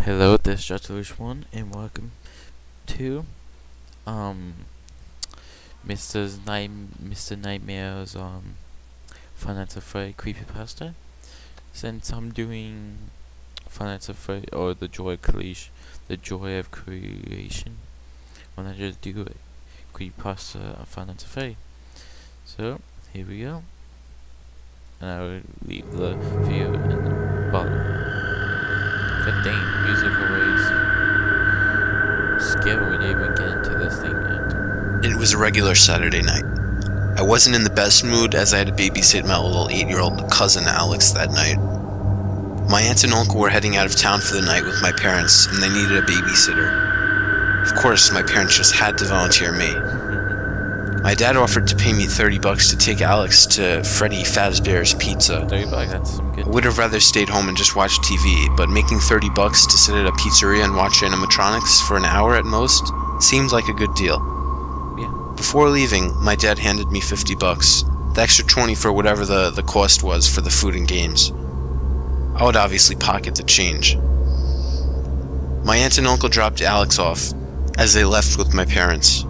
Hello, this is Jatulish1 and welcome to Mr. Nightmare's Financial Freddy creepypasta. Since I'm doing Financial Freddy or the joy of creation, why not just do a creepypasta of Financial Freddy? So here we go, and I will leave the video in the bottom. God dang, music always scary when you even get into this thing yet. It was a regular Saturday night. I wasn't in the best mood as I had to babysit my little 8-year-old cousin Alex that night. My aunt and uncle were heading out of town for the night with my parents, and they needed a babysitter. Of course, my parents just had to volunteer me. My dad offered to pay me $30 to take Alex to Freddy Fazbear's Pizza. $30, that's some good. I would have rather stayed home and just watched TV, but making $30 to sit at a pizzeria and watch animatronics for an hour at most seemed like a good deal. Yeah. Before leaving, my dad handed me $50, the extra 20 for whatever the cost was for the food and games. I would obviously pocket the change. My aunt and uncle dropped Alex off as they left with my parents.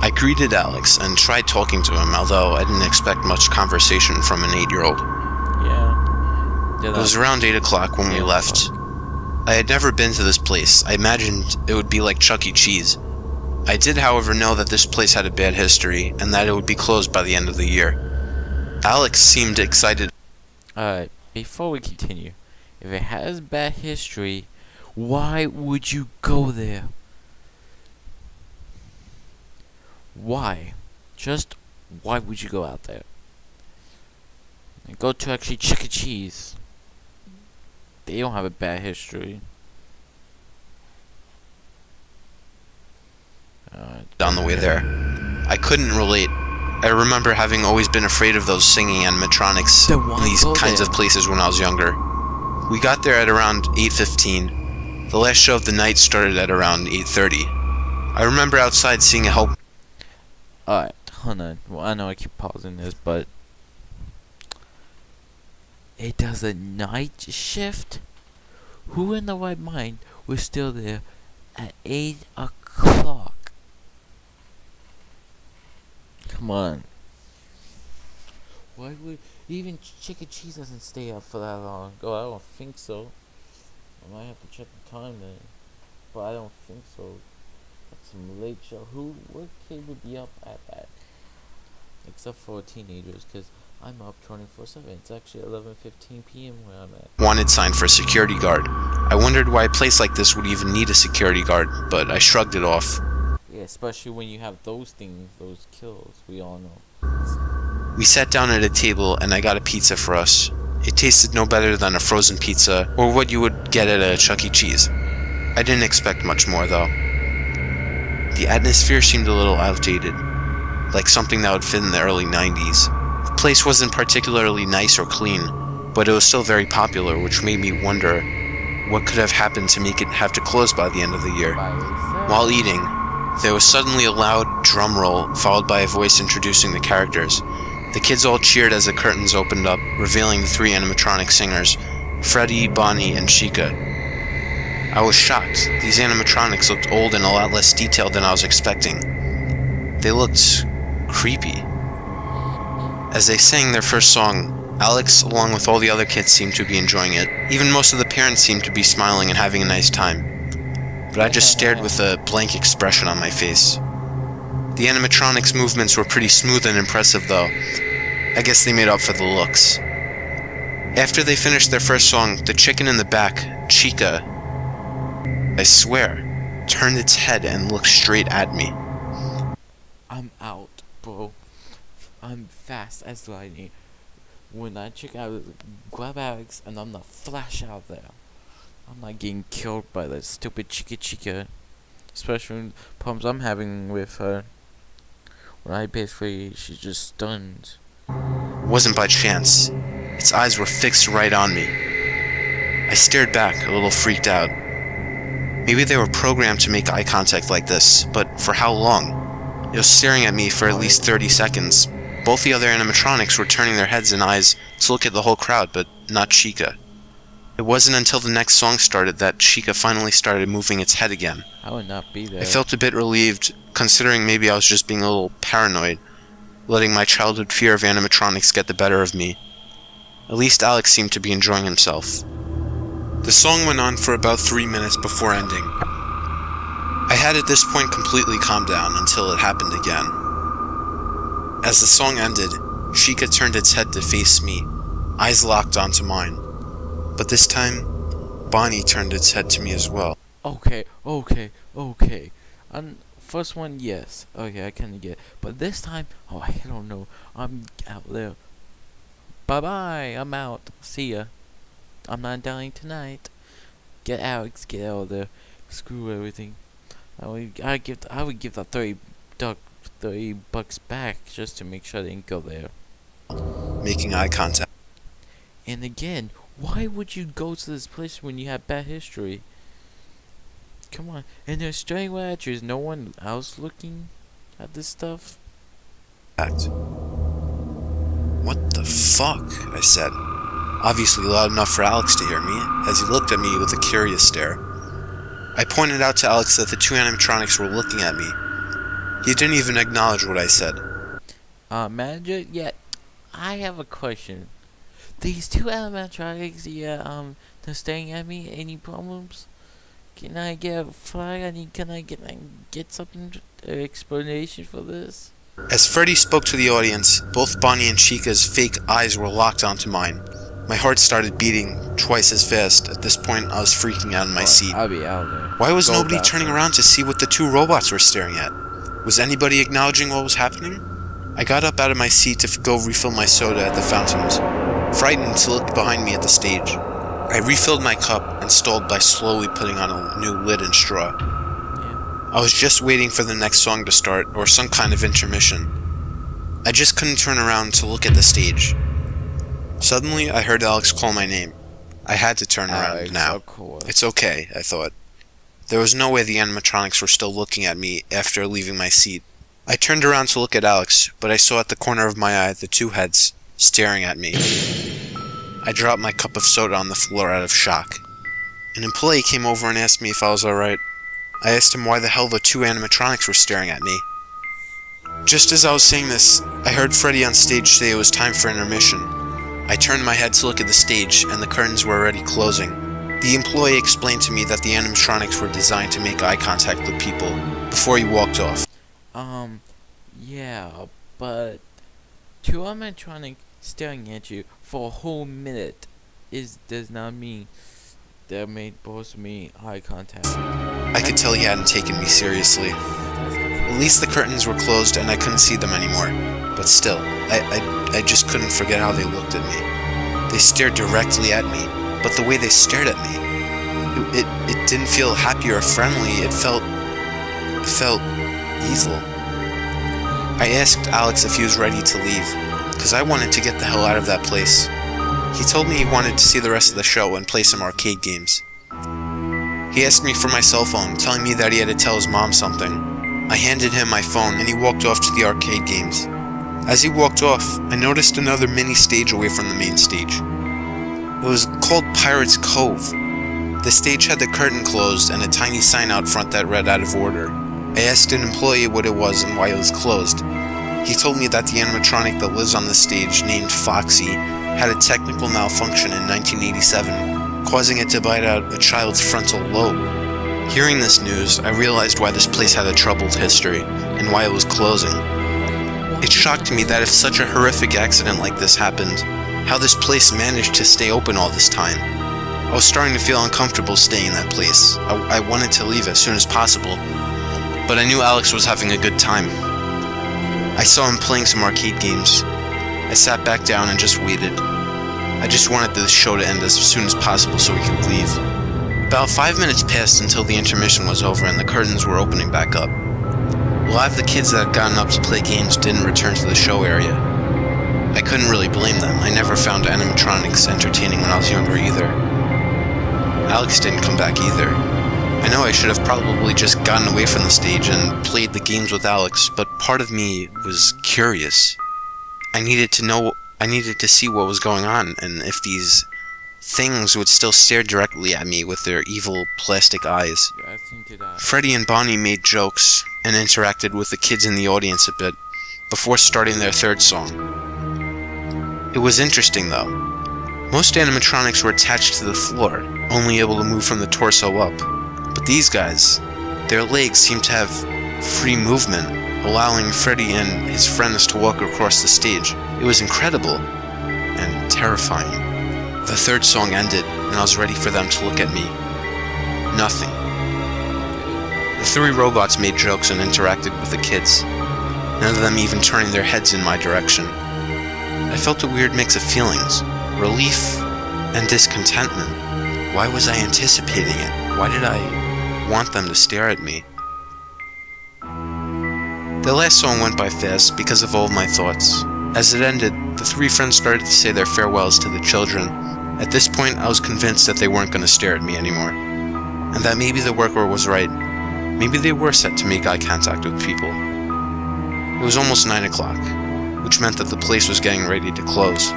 I greeted Alex and tried talking to him, although I didn't expect much conversation from an 8-year-old. Yeah. It was around 8 o'clock when we left. I had never been to this place. I imagined it would be like Chuck E. Cheese. I did, however, know that this place had a bad history, and that it would be closed by the end of the year. Alex seemed excited. Alright, before we continue, if it has bad history, why would you go there? Why? Just why would you go out there? And go to actually Chuck E. Cheese. They don't have a bad history. On the way there, I couldn't relate. I remember having always been afraid of those singing animatronics in these kinds of places when I was younger. We got there at around 8:15. The last show of the night started at around 8:30. I remember outside seeing a help. Alright, hold on. Well, I know I keep pausing this, but it does a night shift? Who in the right mind was still there at 8 o'clock? Come on. Why would even Chuck E. Cheese doesn't stay up for that long? Oh, I don't think so. I might have to check the time then, but I don't think so. That's some late show. What kid would be up at that? Except for teenagers, because I'm up 24/7. It's actually 11:15 p.m. where I'm at. Wanted sign for a security guard. I wondered why a place like this would even need a security guard, but I shrugged it off. Yeah, especially when you have those things, those kills, we all know. We sat down at a table and I got a pizza for us. It tasted no better than a frozen pizza or what you would get at a Chuck E. Cheese. I didn't expect much more though. The atmosphere seemed a little outdated, like something that would fit in the early 90s. The place wasn't particularly nice or clean, but it was still very popular, which made me wonder what could have happened to make it have to close by the end of the year. While eating, there was suddenly a loud drum roll, followed by a voice introducing the characters. The kids all cheered as the curtains opened up, revealing the 3 animatronic singers, Freddy, Bonnie, and Chica. I was shocked. These animatronics looked old and a lot less detailed than I was expecting. They looked creepy. As they sang their first song, Alex, along with all the other kids, seemed to be enjoying it. Even most of the parents seemed to be smiling and having a nice time. But I just stared with a blank expression on my face. The animatronics' movements were pretty smooth and impressive though. I guess they made up for the looks. After they finished their first song, the chicken in the back, Chica, I swear, turned its head and looked straight at me. I'm out, bro. I'm fast as lightning. When I check out, grab Alex, and I'm not flash out there. I'm not getting killed by that stupid Chica. Especially when problems I'm having with her. When she's just stunned. It wasn't by chance. Its eyes were fixed right on me. I stared back, a little freaked out. Maybe they were programmed to make eye contact like this, but for how long? It was staring at me for at least 30 seconds. Both the other animatronics were turning their heads and eyes to look at the whole crowd, but not Chica. It wasn't until the next song started that Chica finally started moving its head again. I would not be there. I felt a bit relieved, considering maybe I was just being a little paranoid, letting my childhood fear of animatronics get the better of me. At least Alex seemed to be enjoying himself. The song went on for about 3 minutes before ending. I had at this point completely calmed down until it happened again. As the song ended, Chica turned its head to face me, eyes locked onto mine. But this time, Bonnie turned its head to me as well. Okay. First one, yes. Okay, I kinda get it. But this time, oh, I don't know. I'm out there. Bye-bye, I'm out. See ya. I'm not dying tonight. Get Alex, get out of there. Screw everything. I would give the $30 back just to make sure I didn't go there. Making eye contact. And again, why would you go to this place when you have bad history? Come on. And they're staring right at you. Is no one else looking at this stuff? What the fuck? I said, obviously loud enough for Alex to hear me, as he looked at me with a curious stare. I pointed out to Alex that the two animatronics were looking at me. He didn't even acknowledge what I said. Manager? Yeah, I have a question. These two animatronics, they're staring at me. Any problems? Can I get a flag? Can I get something, explanation for this? As Freddy spoke to the audience, both Bonnie and Chica's fake eyes were locked onto mine. My heart started beating twice as fast. At this point, I was freaking out in my seat. I'll be out there. Why was nobody turning around to see what the two robots were staring at? Was anybody acknowledging what was happening? I got up out of my seat to go refill my soda at the fountains, frightened to look behind me at the stage. I refilled my cup and stalled by slowly putting on a new lid and straw. I was just waiting for the next song to start, or some kind of intermission. I just couldn't turn around to look at the stage. Suddenly, I heard Alex call my name. I had to turn around now. It's okay, I thought. There was no way the animatronics were still looking at me after leaving my seat. I turned around to look at Alex, but I saw at the corner of my eye the two heads staring at me. I dropped my cup of soda on the floor out of shock. An employee came over and asked me if I was alright. I asked him why the hell the two animatronics were staring at me. Just as I was saying this, I heard Freddy on stage say it was time for intermission. I turned my head to look at the stage, and the curtains were already closing. The employee explained to me that the animatronics were designed to make eye contact with people before he walked off. Yeah, but two animatronics staring at you for a whole minute does not mean they're supposed to make eye contact. I could tell he hadn't taken me seriously. At least the curtains were closed and I couldn't see them anymore. But still, I just couldn't forget how they looked at me. They stared directly at me, but the way they stared at me, it didn't feel happy or friendly. It felt evil. I asked Alex if he was ready to leave, because I wanted to get the hell out of that place. He told me he wanted to see the rest of the show and play some arcade games. He asked me for my cell phone, telling me that he had to tell his mom something. I handed him my phone and he walked off to the arcade games. As he walked off, I noticed another mini stage away from the main stage. It was called Pirate's Cove. The stage had the curtain closed and a tiny sign out front that read out of order. I asked an employee what it was and why it was closed. He told me that the animatronic that lives on the stage, named Foxy, had a technical malfunction in 1987, causing it to bite out a child's frontal lobe. Hearing this news, I realized why this place had a troubled history, and why it was closing. It shocked me that if such a horrific accident like this happened, how this place managed to stay open all this time. I was starting to feel uncomfortable staying in that place. I wanted to leave as soon as possible, but I knew Alex was having a good time. I saw him playing some arcade games. I sat back down and just waited. I just wanted the show to end as soon as possible so we could leave. About 5 minutes passed until the intermission was over and the curtains were opening back up. A lot of the kids that had gotten up to play games didn't return to the show area. I couldn't really blame them. I never found animatronics entertaining when I was younger either. Alex didn't come back either. I know I should have probably just gotten away from the stage and played the games with Alex, but part of me was curious. I needed to see what was going on and if these things would still stare directly at me with their evil plastic eyes. You're asking to die. Freddy and Bonnie made jokes and interacted with the kids in the audience a bit before starting their third song. It was interesting though. Most animatronics were attached to the floor, only able to move from the torso up. But these guys, their legs seemed to have free movement, allowing Freddy and his friends to walk across the stage. It was incredible and terrifying. The third song ended, and I was ready for them to look at me. Nothing. The three robots made jokes and interacted with the kids, none of them even turning their heads in my direction. I felt a weird mix of feelings, relief and discontentment. Why was I anticipating it? Why did I want them to stare at me? The last song went by fast because of all my thoughts. As it ended, the three friends started to say their farewells to the children. At this point, I was convinced that they weren't going to stare at me anymore, and that maybe the worker was right. Maybe they were set to make eye contact with people. It was almost 9 o'clock, which meant that the place was getting ready to close.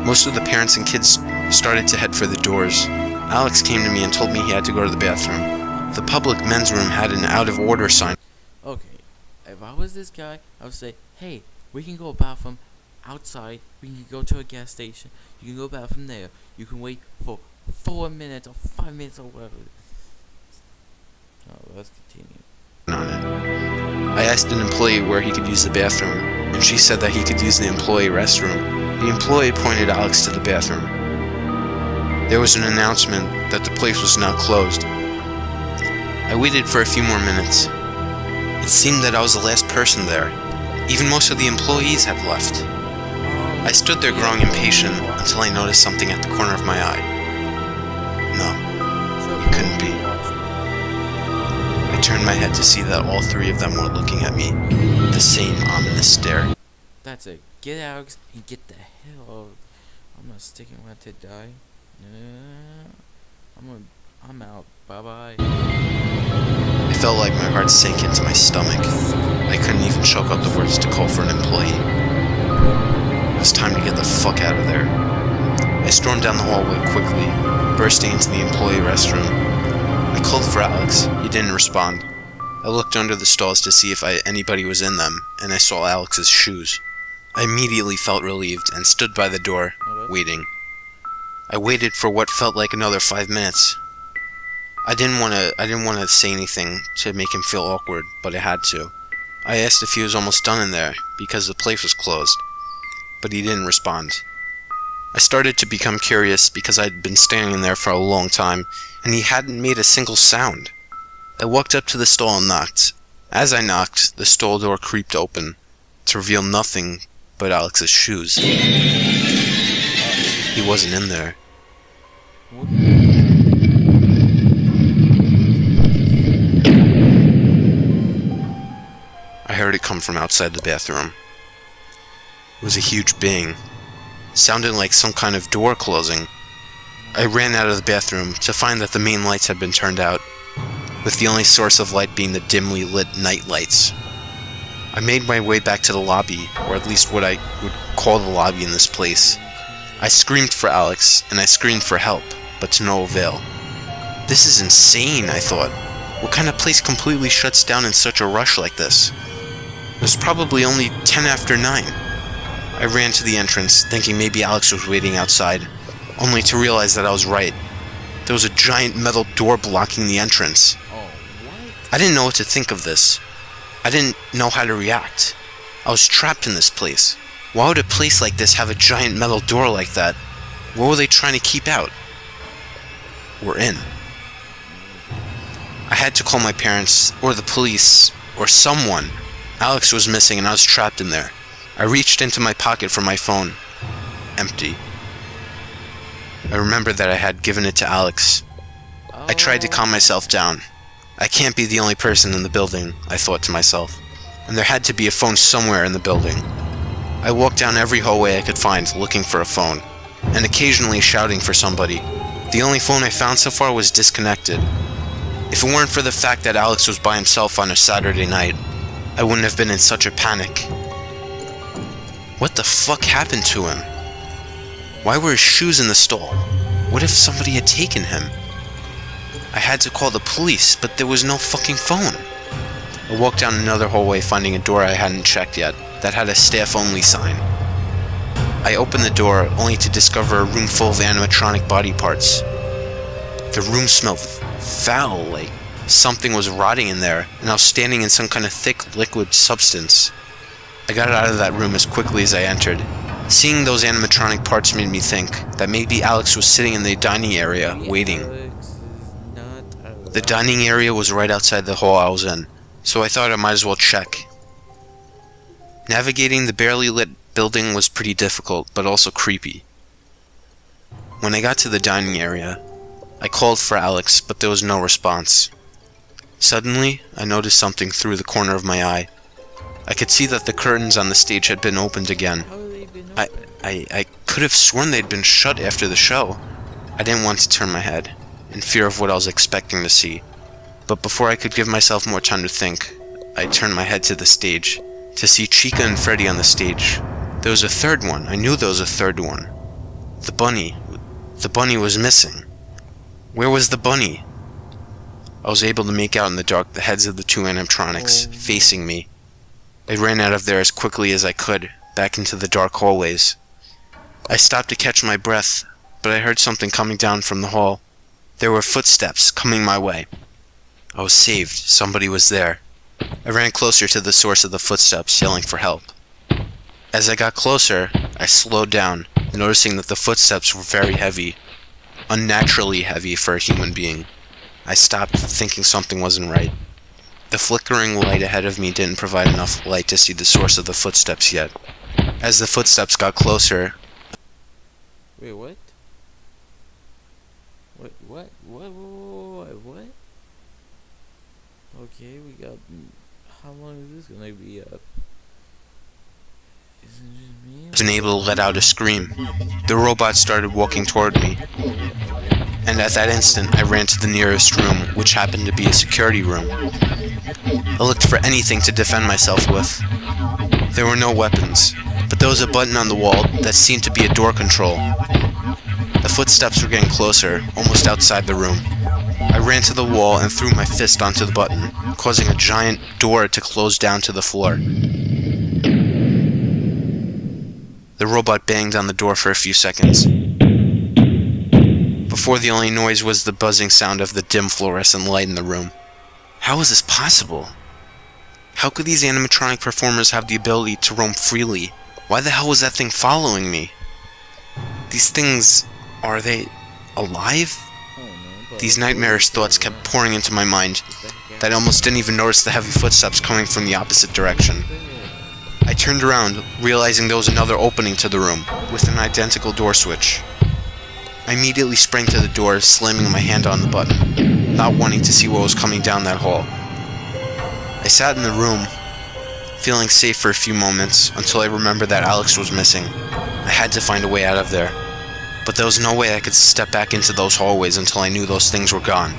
Most of the parents and kids started to head for the doors. Alex came to me and told me he had to go to the bathroom. The public men's room had an out-of-order sign. Okay, if I was this guy, I would say, hey, we can go bathroom outside, we can go to a gas station, you can go bathroom there, you can wait for 4 minutes or 5 minutes or whatever. Oh, let's continue. On it. I asked an employee where he could use the bathroom, and she said that he could use the employee restroom. The employee pointed Alex to the bathroom. There was an announcement that the place was now closed. I waited for a few more minutes. It seemed that I was the last person there. Even most of the employees had left. I stood there growing impatient until I noticed something at the corner of my eye. No, it couldn't be. I turned my head to see that all three of them were looking at me with the same ominous stare. That's it. Get Alex and get the hell out. I'm not sticking around to die. I'm out. Bye-bye. I felt like my heart sank into my stomach. I couldn't even choke out the words to call for an employee. It was time to get the fuck out of there. I stormed down the hallway quickly, bursting into the employee restroom. I called for Alex. He didn't respond. I looked under the stalls to see if anybody was in them, and I saw Alex's shoes. I immediately felt relieved and stood by the door, waiting. I waited for what felt like another 5 minutes. I didn't want to say anything to make him feel awkward, but I had to. I asked if he was almost done in there, because the place was closed, but he didn't respond. I started to become curious because I'd been standing there for a long time, and he hadn't made a single sound. I walked up to the stall and knocked. As I knocked, the stall door creaked open, to reveal nothing but Alex's shoes. He wasn't in there. I heard it come from outside the bathroom. It was a huge bang. Sounded like some kind of door closing. I ran out of the bathroom to find that the main lights had been turned out, with the only source of light being the dimly lit night lights. I made my way back to the lobby, or at least what I would call the lobby in this place. I screamed for Alex, and I screamed for help, but to no avail. This is insane, I thought. What kind of place completely shuts down in such a rush like this? It was probably only 10 after 9. I ran to the entrance, thinking maybe Alex was waiting outside, only to realize that I was right. There was a giant metal door blocking the entrance. I didn't know what to think of this. I didn't know how to react. I was trapped in this place. Why would a place like this have a giant metal door like that? What were they trying to keep out? We're in. I had to call my parents, or the police, or someone. Alex was missing and I was trapped in there. I reached into my pocket for my phone. Empty. I remembered that I had given it to Alex. I tried to calm myself down. I can't be the only person in the building, I thought to myself. And there had to be a phone somewhere in the building. I walked down every hallway I could find looking for a phone, and occasionally shouting for somebody. The only phone I found so far was disconnected. If it weren't for the fact that Alex was by himself on a Saturday night, I wouldn't have been in such a panic. What the fuck happened to him? Why were his shoes in the stall? What if somebody had taken him? I had to call the police, but there was no fucking phone. I walked down another hallway, finding a door I hadn't checked yet that had a staff-only sign. I opened the door, only to discover a room full of animatronic body parts. The room smelled foul, like something was rotting in there, and I was standing in some kind of thick liquid substance. I got out of that room as quickly as I entered. Seeing those animatronic parts made me think that maybe Alex was sitting in the dining area, waiting. The dining area was right outside the hall I was in, so I thought I might as well check. Navigating the barely lit building was pretty difficult, but also creepy. When I got to the dining area, I called for Alex, but there was no response. Suddenly, I noticed something through the corner of my eye. I could see that the curtains on the stage had been opened again. I could have sworn they'd been shut after the show. I didn't want to turn my head, in fear of what I was expecting to see. But before I could give myself more time to think, I turned my head to the stage, to see Chica and Freddy on the stage. There was a third one. I knew there was a third one. The bunny. The bunny was missing. Where was the bunny? I was able to make out in the dark the heads of the two animatronics, facing me. I ran out of there as quickly as I could, back into the dark hallways. I stopped to catch my breath, but I heard something coming down from the hall. There were footsteps coming my way. I was saved. Somebody was there. I ran closer to the source of the footsteps, yelling for help. As I got closer, I slowed down, noticing that the footsteps were very heavy, unnaturally heavy for a human being. I stopped, thinking something wasn't right. The flickering light ahead of me didn't provide enough light to see the source of the footsteps yet. As the footsteps got closer... Wait, what? What? Okay, we got... How long is this gonna be up? Isn't it me? I was unable to let out a scream. The robot started walking toward me. And at that instant, I ran to the nearest room, which happened to be a security room. I looked for anything to defend myself with. There were no weapons, but there was a button on the wall that seemed to be a door control. The footsteps were getting closer, almost outside the room. I ran to the wall and threw my fist onto the button, causing a giant door to close down to the floor. The robot banged on the door for a few seconds, before the only noise was the buzzing sound of the dim fluorescent light in the room. How was this possible? How could these animatronic performers have the ability to roam freely? Why the hell was that thing following me? These things, are they alive? These nightmarish thoughts kept pouring into my mind, that I almost didn't even notice the heavy footsteps coming from the opposite direction. I turned around, realizing there was another opening to the room, with an identical door switch. I immediately sprang to the door, slamming my hand on the button, not wanting to see what was coming down that hall. I sat in the room, feeling safe for a few moments, until I remembered that Alex was missing. I had to find a way out of there. But there was no way I could step back into those hallways until I knew those things were gone.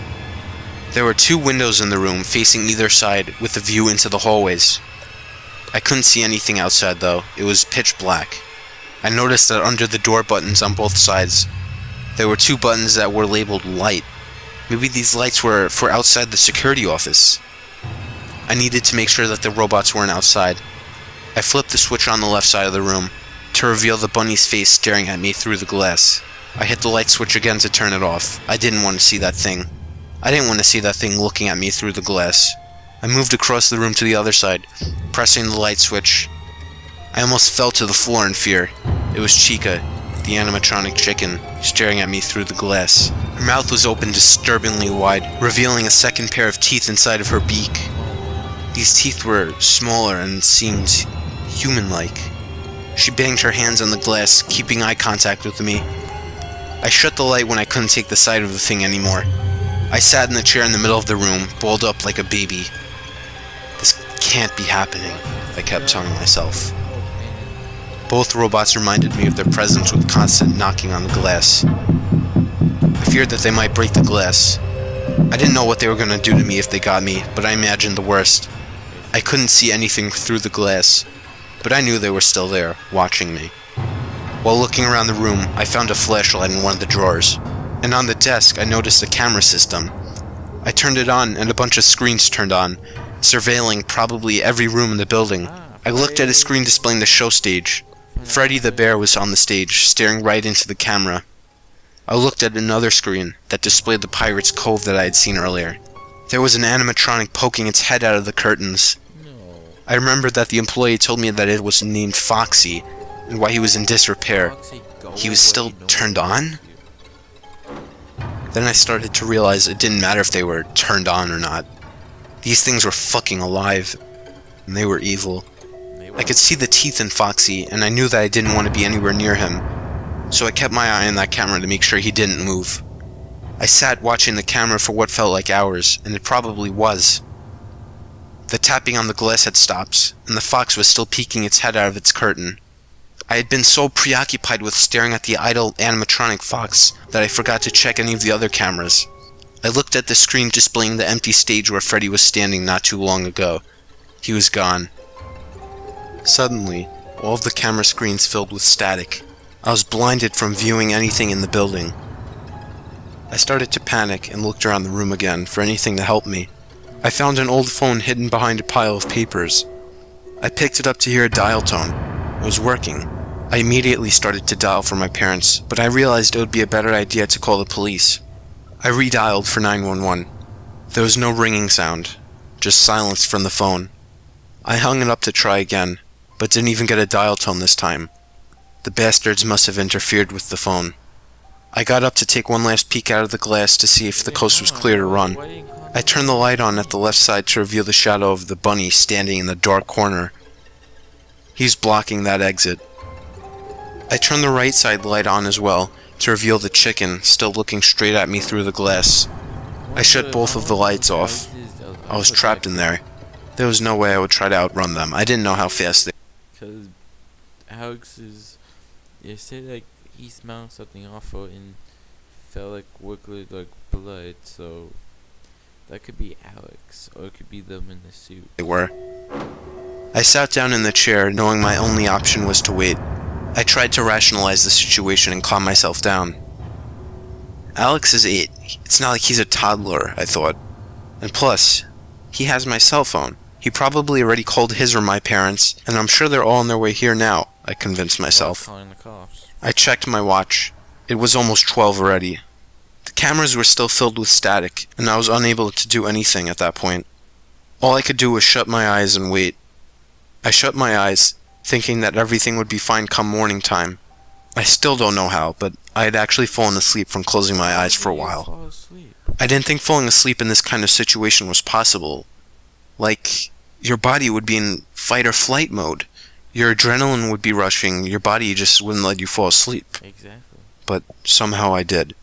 There were 2 windows in the room, facing either side, with a view into the hallways. I couldn't see anything outside, though. It was pitch black. I noticed that under the door buttons on both sides, there were 2 buttons that were labeled light. Maybe these lights were for outside the security office. I needed to make sure that the robots weren't outside. I flipped the switch on the left side of the room, to reveal the bunny's face staring at me through the glass. I hit the light switch again to turn it off. I didn't want to see that thing. I didn't want to see that thing looking at me through the glass. I moved across the room to the other side, pressing the light switch. I almost fell to the floor in fear. It was Chica, the animatronic chicken, staring at me through the glass. Her mouth was open disturbingly wide, revealing a second pair of teeth inside of her beak. These teeth were smaller and seemed human-like. She banged her hands on the glass, keeping eye contact with me. I shut the light when I couldn't take the sight of the thing anymore. I sat in the chair in the middle of the room, balled up like a baby. This can't be happening, I kept telling myself. Both robots reminded me of their presence with constant knocking on the glass. I feared that they might break the glass. I didn't know what they were going to do to me if they got me, but I imagined the worst. I couldn't see anything through the glass, but I knew they were still there, watching me. While looking around the room, I found a flashlight in one of the drawers. and on the desk I noticed a camera system. I turned it on and a bunch of screens turned on, surveilling probably every room in the building. I looked at a screen displaying the show stage. Freddy the Bear was on the stage, staring right into the camera. I looked at another screen that displayed the Pirate's Cove that I had seen earlier. There was an animatronic poking its head out of the curtains. I remembered that the employee told me that it was named Foxy, and why he was in disrepair. He was still turned on? Then I started to realize it didn't matter if they were turned on or not. These things were fucking alive, and they were evil. I could see the teeth in Foxy, and I knew that I didn't want to be anywhere near him, so I kept my eye on that camera to make sure he didn't move. I sat watching the camera for what felt like hours, and it probably was. The tapping on the glass had stopped, and the fox was still peeking its head out of its curtain. I had been so preoccupied with staring at the idle animatronic fox that I forgot to check any of the other cameras. I looked at the screen displaying the empty stage where Freddy was standing not too long ago. He was gone. Suddenly, all of the camera screens filled with static. I was blinded from viewing anything in the building. I started to panic and looked around the room again for anything to help me. I found an old phone hidden behind a pile of papers. I picked it up to hear a dial tone. It was working. I immediately started to dial for my parents, but I realized it would be a better idea to call the police. I redialed for 911. There was no ringing sound, just silence from the phone. I hung it up to try again, but didn't even get a dial tone this time. The bastards must have interfered with the phone. I got up to take one last peek out of the glass to see if the coast was clear to run. I turned the light on at the left side to reveal the shadow of the bunny standing in the dark corner. He's blocking that exit. I turned the right side light on as well to reveal the chicken still looking straight at me through the glass. I shut both of the lights off. I was trapped in there. There was no way I would try to outrun them. I didn't know how fast they were. Because Alex is, you said like he smelled something awful and felt like wiggly like blood, so that could be Alex, or it could be them in the suit. They were. I sat down in the chair, knowing my only option was to wait. I tried to rationalize the situation and calm myself down. Alex is 8. It's not like he's a toddler, I thought. And plus, he has my cell phone. He probably already called his or my parents, and I'm sure they're all on their way here now, I convinced myself. Calling the cops. I checked my watch. It was almost 12 already. The cameras were still filled with static, and I was unable to do anything at that point. All I could do was shut my eyes and wait. I shut my eyes, thinking that everything would be fine come morning time. I still don't know how, but I had actually fallen asleep from closing my eyes for a while. I didn't think falling asleep in this kind of situation was possible. Like, your body would be in fight or flight mode. Your adrenaline would be rushing, your body just wouldn't let you fall asleep. Exactly. But somehow I did.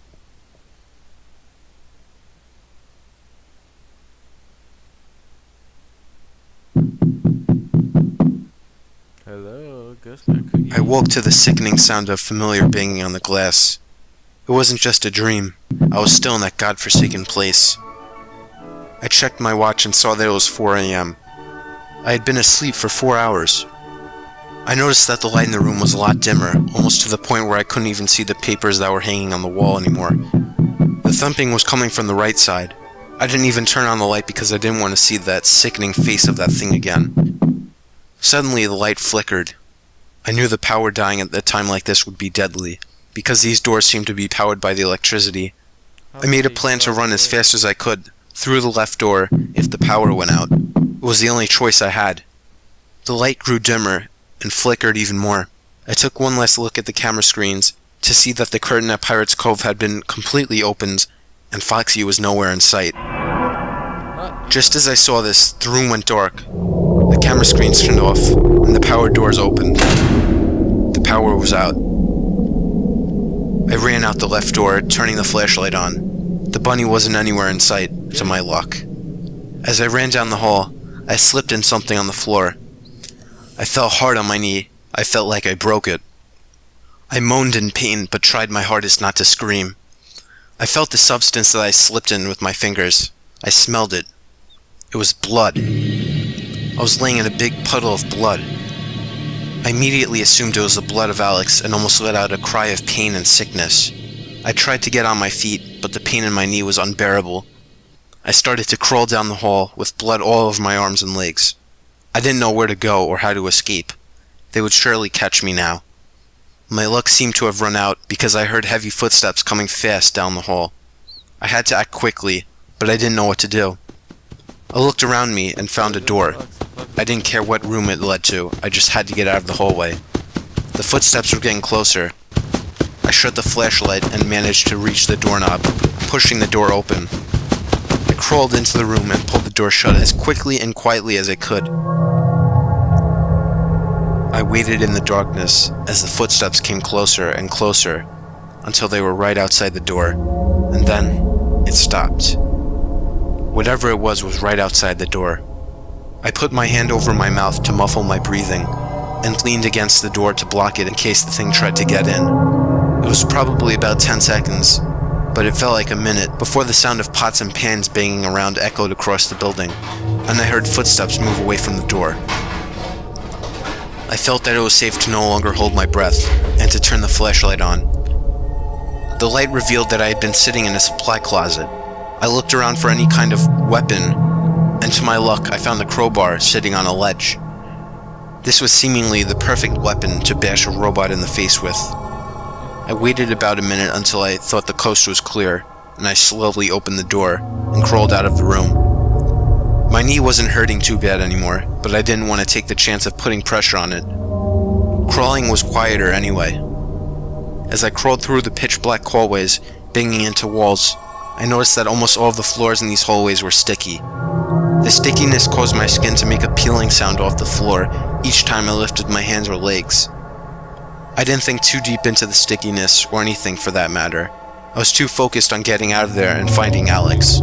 Hello, Ghost. I woke to the sickening sound of familiar banging on the glass. It wasn't just a dream. I was still in that godforsaken place. I checked my watch and saw that it was 4 a.m. I had been asleep for 4 hours. I noticed that the light in the room was a lot dimmer, almost to the point where I couldn't even see the papers that were hanging on the wall anymore. The thumping was coming from the right side. I didn't even turn on the light because I didn't want to see that sickening face of that thing again. Suddenly the light flickered. I knew the power dying at a time like this would be deadly, because these doors seemed to be powered by the electricity. I made a plan to run as fast as I could, through the left door, if the power went out. It was the only choice I had. The light grew dimmer, and flickered even more. I took one last look at the camera screens, to see that the curtain at Pirate's Cove had been completely opened, and Foxy was nowhere in sight. Just as I saw this, the room went dark. The camera screens turned off, and the power doors opened. The power was out. I ran out the left door, turning the flashlight on. The bunny wasn't anywhere in sight, to my luck. As I ran down the hall, I slipped in something on the floor. I fell hard on my knee. I felt like I broke it. I moaned in pain, but tried my hardest not to scream. I felt the substance that I slipped in with my fingers. I smelled it. It was blood. I was laying in a big puddle of blood. I immediately assumed it was the blood of Alex and almost let out a cry of pain and sickness. I tried to get on my feet, but the pain in my knee was unbearable. I started to crawl down the hall, with blood all over my arms and legs. I didn't know where to go or how to escape. They would surely catch me now. My luck seemed to have run out because I heard heavy footsteps coming fast down the hall. I had to act quickly, but I didn't know what to do. I looked around me and found a door. I didn't care what room it led to, I just had to get out of the hallway. The footsteps were getting closer. I shut the flashlight and managed to reach the doorknob, pushing the door open. I crawled into the room and pulled the door shut as quickly and quietly as I could. I waited in the darkness as the footsteps came closer and closer until they were right outside the door, and then it stopped. Whatever it was right outside the door. I put my hand over my mouth to muffle my breathing and leaned against the door to block it in case the thing tried to get in. It was probably about 10 seconds, but it felt like a minute before the sound of pots and pans banging around echoed across the building, and I heard footsteps move away from the door. I felt that it was safe to no longer hold my breath, and to turn the flashlight on. The light revealed that I had been sitting in a supply closet. I looked around for any kind of weapon, and to my luck I found a crowbar sitting on a ledge. This was seemingly the perfect weapon to bash a robot in the face with. I waited about a minute until I thought the coast was clear, and I slowly opened the door and crawled out of the room. My knee wasn't hurting too bad anymore, but I didn't want to take the chance of putting pressure on it. Crawling was quieter anyway. As I crawled through the pitch-black hallways, banging into walls, I noticed that almost all of the floors in these hallways were sticky. The stickiness caused my skin to make a peeling sound off the floor each time I lifted my hands or legs. I didn't think too deep into the stickiness, or anything for that matter. I was too focused on getting out of there and finding Alex.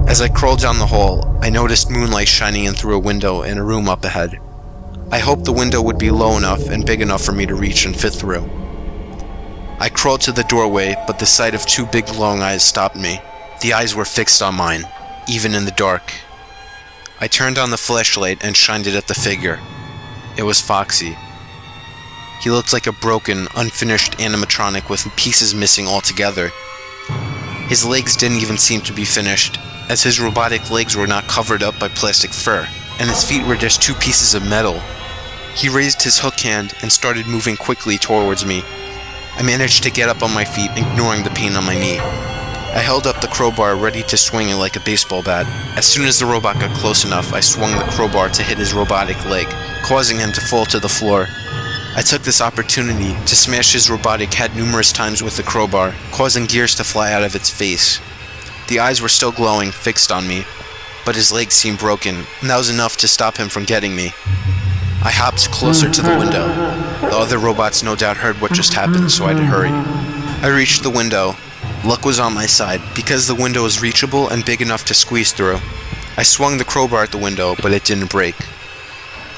As I crawled down the hall, I noticed moonlight shining in through a window in a room up ahead. I hoped the window would be low enough and big enough for me to reach and fit through. I crawled to the doorway, but the sight of two big long eyes stopped me. The eyes were fixed on mine, even in the dark. I turned on the flashlight and shined it at the figure. It was Foxy. He looked like a broken, unfinished animatronic with pieces missing altogether. His legs didn't even seem to be finished, as his robotic legs were not covered up by plastic fur, and his feet were just two pieces of metal. He raised his hook hand and started moving quickly towards me. I managed to get up on my feet, ignoring the pain on my knee. I held up the crowbar ready to swing it like a baseball bat. As soon as the robot got close enough, I swung the crowbar to hit his robotic leg, causing him to fall to the floor. I took this opportunity to smash his robotic head numerous times with the crowbar, causing gears to fly out of its face. The eyes were still glowing, fixed on me, but his legs seemed broken, and that was enough to stop him from getting me. I hopped closer to the window. The other robots no doubt heard what just happened, so I had to hurry. I reached the window. Luck was on my side, because the window was reachable and big enough to squeeze through. I swung the crowbar at the window, but it didn't break.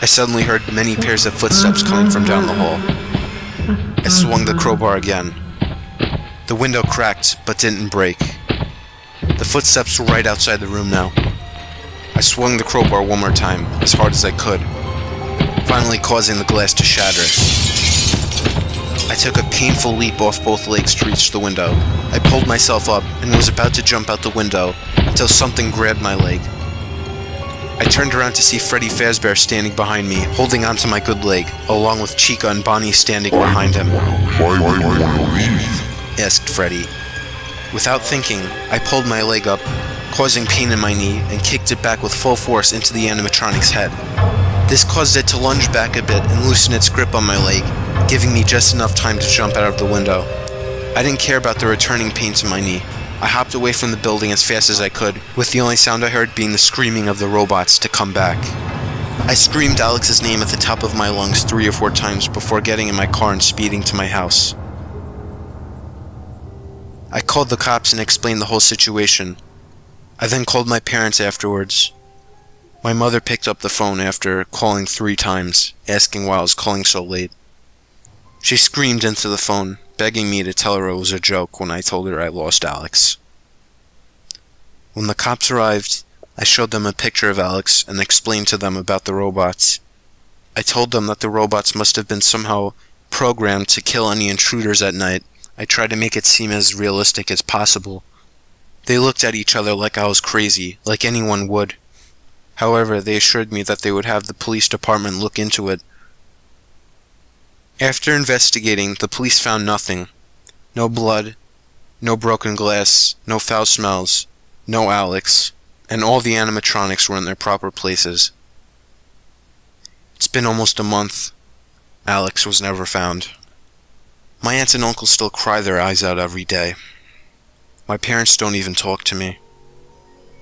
I suddenly heard many pairs of footsteps coming from down the hall. I swung the crowbar again. The window cracked, but didn't break. The footsteps were right outside the room now. I swung the crowbar one more time, as hard as I could, finally causing the glass to shatter. I took a painful leap off both legs to reach the window. I pulled myself up and was about to jump out the window until something grabbed my leg. I turned around to see Freddy Fazbear standing behind me, holding onto my good leg, along with Chica and Bonnie standing behind him. Asked Freddy. Without thinking, I pulled my leg up, causing pain in my knee, and kicked it back with full force into the animatronic's head. This caused it to lunge back a bit and loosen its grip on my leg, giving me just enough time to jump out of the window. I didn't care about the returning pain to my knee. I hopped away from the building as fast as I could, with the only sound I heard being the screaming of the robots to come back. I screamed Alex's name at the top of my lungs 3 or 4 times before getting in my car and speeding to my house. I called the cops and explained the whole situation. I then called my parents afterwards. My mother picked up the phone after calling 3 times, asking why I was calling so late. She screamed into the phone, begging me to tell her it was a joke when I told her I lost Alex. When the cops arrived, I showed them a picture of Alex and explained to them about the robots. I told them that the robots must have been somehow programmed to kill any intruders at night, I tried to make it seem as realistic as possible. They looked at each other like I was crazy, like anyone would. However, they assured me that they would have the police department look into it. After investigating, the police found nothing. No blood, no broken glass, no foul smells, no Alex, and all the animatronics were in their proper places. It's been almost a month. Alex was never found. My aunt and uncle still cry their eyes out every day. My parents don't even talk to me.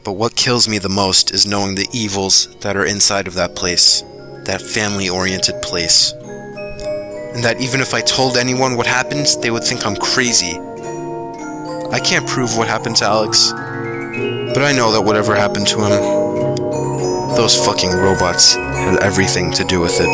But what kills me the most is knowing the evils that are inside of that place, that family-oriented place. And that even if I told anyone what happened, they would think I'm crazy. I can't prove what happened to Alex, but I know that whatever happened to him, those fucking robots had everything to do with it.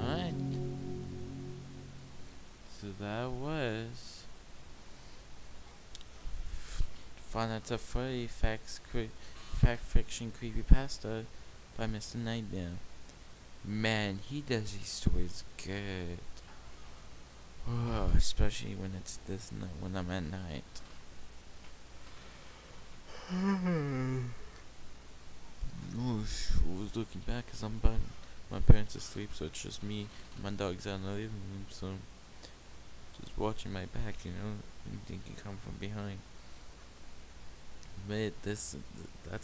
Alright. So that was Final Freddy Fact Fiction Creepypasta by Mr.nightmare. Man, he does these stories good. Oh, especially when it's this night, when I'm at night. I was looking back because I'm about my parents asleep, so it's just me and my dog's out in the living room, so just watching my back, you know, and think you come from behind. Mate, that's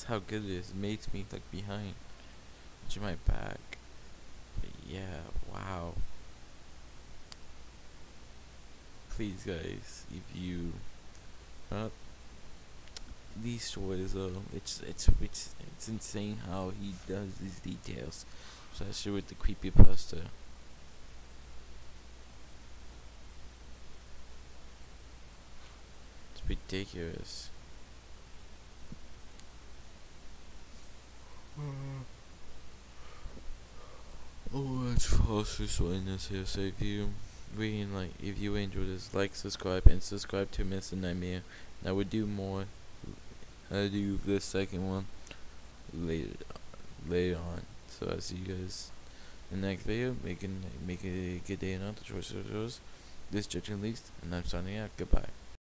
how good it is. It makes me look behind, watching my back. But yeah, wow. Please, guys, if you these stories, it's insane how he does these details, especially with the creepypasta. It's ridiculous. Oh, let's false explain this here. So if you enjoyed this, like, subscribe, and subscribe to Mr.nightmare. I would do more. I'll do this second one later on. So I'll see you guys in the next video. Make it a good day and not the choice of yours. This judging least, and I'm signing out. Goodbye.